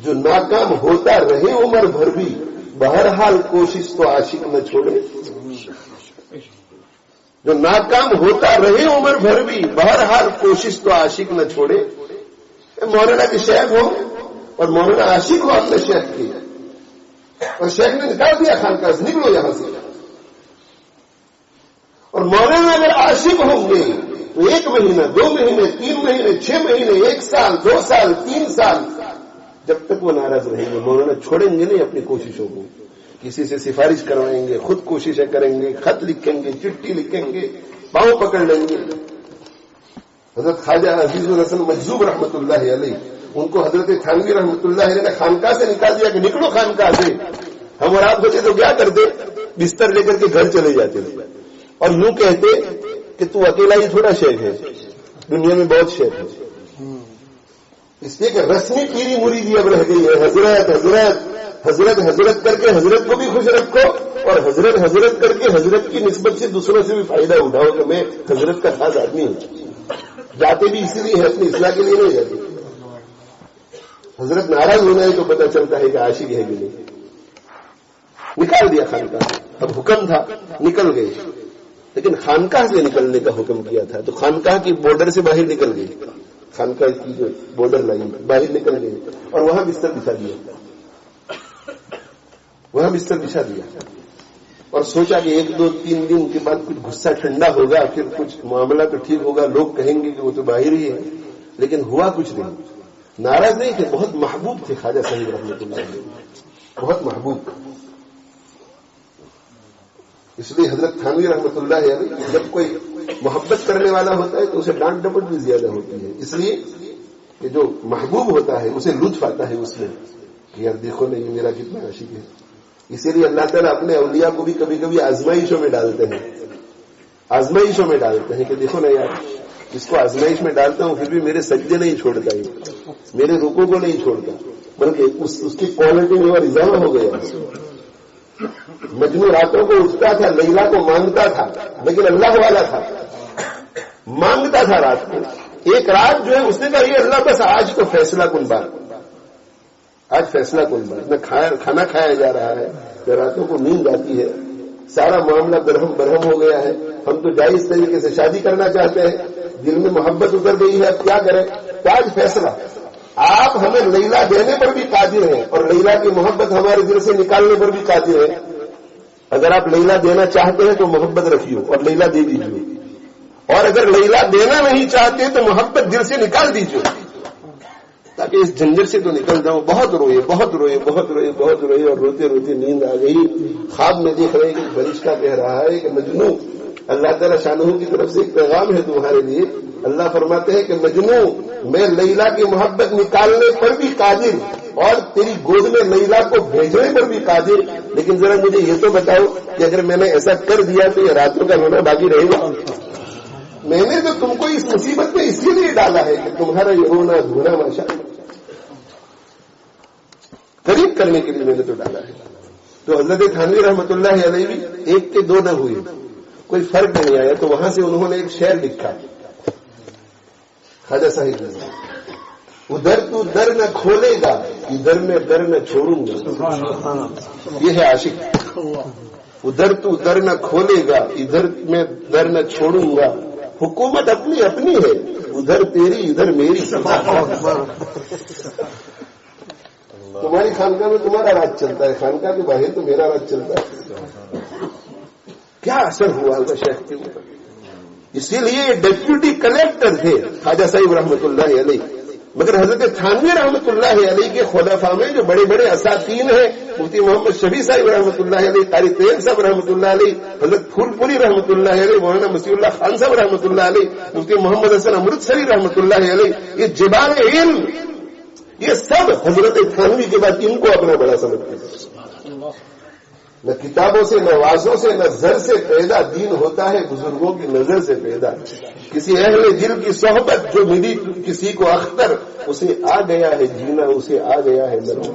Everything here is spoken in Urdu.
جو ناکام ہوتا رہے عمر بھر بھی بہرحال کوشش تو عاشق نہ چھوڑے. جو ناکام ہوتا رہے عمر بھر بھی بہرحال کوشش تو عاشق نہ چھوڑے. مولانا کے شیخ ہو اور مولانا عاشق ہو اپنے شیخ کی, اور شیخ نے نکال دیا خانقاہ سے, نکلو یہاں سے. اور مولانا اگر عاشق ہوں گے تو 1 مہینہ 2 مہینے 3 مہینے 6 مہینے 1 سال 2 سال 3 سال جب تک وہ ناراض رہیں گے مولانا چھوڑیں گے نہیں اپنی کوششوں کو. کسی سے سفارش کروائیں گے, خود کوششیں کریں گے, خط لکھیں گے, چٹھی لکھیں گے, پاؤں پکڑ لیں گے. حضرت خواجہ عزیز الحسن مجذوب رحمۃ اللہ علیہ, ان کو حضرت تھانوی رحمۃ اللہ علیہ نے خانقاہ سے نکال دیا کہ نکلو خانقاہ سے. ہم اور آپ ہوتے تو کیا کرتے, بستر لے کر کے گھر چلے جاتے تھے اور یوں کہتے کہ تو اکیلا ہی تھوڑا شیخ ہے, دنیا میں بہت شیخ ہے. اس لیے کہ رسمی پیری مریدی اب رہ گئی ہے. حضرت حضرت حضرت حضرت کر کے حضرت کو بھی خوش رکھو, اور حضرت حضرت کر کے حضرت کی نسبت سے دوسروں سے بھی فائدہ اٹھاؤ کہ میں حضرت کا خاص آدمی ہوں. جاتے بھی اسی لیے ہے, اپنی اصلاح کے لیے نہیں جاتے. حضرت ناراض ہونا ہے تو پتہ چلتا ہے کہ عاشق ہے کہ نہیں. نکال دیا خانقاہ, اب حکم تھا نکل گئے, لیکن خانقاہ سے نکلنے کا حکم کیا تھا تو خانقاہ کی بارڈر سے باہر نکل گئی. خانقاہ کی جو بارڈر لائن باہر نکل گئی اور وہاں بستر بچھا دیا, وہاں بستر بچھا دیا اور سوچا کہ 1 2 3 دن کے بعد کچھ غصہ ٹھنڈا ہوگا, پھر کچھ معاملہ تو ٹھیک ہوگا, لوگ کہیں گے کہ وہ تو باہر ہی ہے. لیکن ہوا کچھ نہیں. ناراض نہیں تھے, بہت محبوب تھے خواجہ صاحب رحمۃ اللہ علیہ, بہت محبوب. اس لیے حضرت تھانوی رحمۃ اللہ علیہ جب کوئی محبت کرنے والا ہوتا ہے تو اسے ڈانٹ ڈپٹ بھی زیادہ ہوتی ہے, اس لیے کہ جو محبوب ہوتا ہے اسے لطف آتا ہے اس میں کہ یار دیکھو نا یہ میرا کتنا عاشق ہے. اسی لیے اللہ تعالیٰ اپنے اولیاء کو بھی کبھی کبھی آزمائشوں میں ڈالتے ہیں, آزمائشوں میں ڈالتے ہیں کہ دیکھو نا یار اس کو آزمائش میں ڈالتا ہوں پھر بھی میرے سجدے نہیں چھوڑتا, میرے رکوع کو نہیں چھوڑتا, بلکہ اس کی کوالٹی میں اور اضافہ ہو گیا. مجنو راتوں کو اٹھتا تھا, لیلا کو مانگتا تھا, لیکن اللہ والا تھا, مانگتا تھا رات کو. ایک رات جو ہے اس نے کہا یہ اللہ بس آج تو فیصلہ کن بات, آج فیصلہ کن بات, نہ کھانا کھایا جا رہا ہے, نہ راتوں کو نیند آتی ہے, سارا معاملہ برہم برہم ہو گیا ہے. ہم تو جائز طریقے سے شادی کرنا چاہتے ہیں, دل میں محبت اتر گئی ہے, اب کیا کریں. تو آج فیصلہ, آپ ہمیں لیلا دینے پر بھی قادر ہیں اور لیلا کی محبت ہمارے دل سے نکالنے پر بھی قادر ہیں. اگر آپ لیلا دینا چاہتے ہیں تو محبت رکھیے اور لیلا دے دیجیے, اور اگر لیلا دینا نہیں چاہتے تو محبت دل سے نکال دیجیے تاکہ اس جھنجھٹ سے تو نکل جاؤں. بہت روئے بہت روئے بہت روئے بہت روئے اور روتے روتے نیند آ گئی. خواب میں دیکھ رہے کہ فرشتہ کہہ رہا ہے کہ مجنو, اللہ تعالیٰ شانہ کی طرف سے ایک پیغام ہے تمہارے لیے. اللہ فرماتے ہیں کہ مجنو میں لیلا کی محبت نکالنے پر بھی قادر اور تیری گود میں لیلا کو بھیجنے پر بھی قادر, لیکن ذرا مجھے یہ تو بتاؤ کہ اگر میں نے ایسا کر دیا تو یہ راتوں کا رونا باقی رہے گا. میں نے تو تم کو اس مصیبت میں اسی لیے ڈالا ہے کہ تمہارا یہ رونا دھونا ماشاء قریب کرنے کے لیے میں نے تو ڈالا ہے. تو حضرت تھانوی رحمۃ اللہ علیہ بھی 1 کے 2 نہ ہوئے, کوئی فرق نہیں آیا. تو وہاں سے انہوں نے ایک شعر لکھا خواجہ صاحب نے, ادھر تو در نہ کھولے گا ادھر میں در نہ چھوڑوں گا. یہ ہے عاشق. ادھر تو در نہ کھولے گا ادھر میں در نہ چھوڑوں گا. حکومت اپنی اپنی ہے, ادھر تیری ادھر میری. تمہاری خانقاہ میں تمہارا راج چلتا ہے, خانقاہ کے باہر تو میرا راج چلتا ہے. کیا اثر ہوا ہوگا شیخ کے اوپر. اسی لیے یہ ڈیپیوٹی کلیکٹر تھے خواجہ صاحب رحمۃ اللہ علیہ, مگر حضرت تھانوی رحمۃ اللہ علیہ کے خلفاء میں جو بڑے بڑے اساتین ہیں, مفتی محمد شفیع صاحب رحمۃ اللہ علیہ, قاری طیب صاحب رحمۃ اللہ علیہ, حضرت پھول پوری رحمۃ اللہ علیہ, مولانا مسیح اللہ خان صاحب رحمۃ اللہ علیہ, مفتی محمد حسن امرتسری رحمۃ اللہ علیہ, یہ جبال علم, یہ سب حضرت تھانوی کے بعد ان کو اپنا بڑا سمجھتے ہیں. نہ کتابوں سے نہ وعظوں سے نہ زر سے پیدا دین ہوتا ہے, بزرگوں کی نظر سے پیدا. کسی اہل دل کی صحبت جو ملی کسی کو اختر, اسے آ گیا ہے جینا, اسے آ گیا ہے مرنا.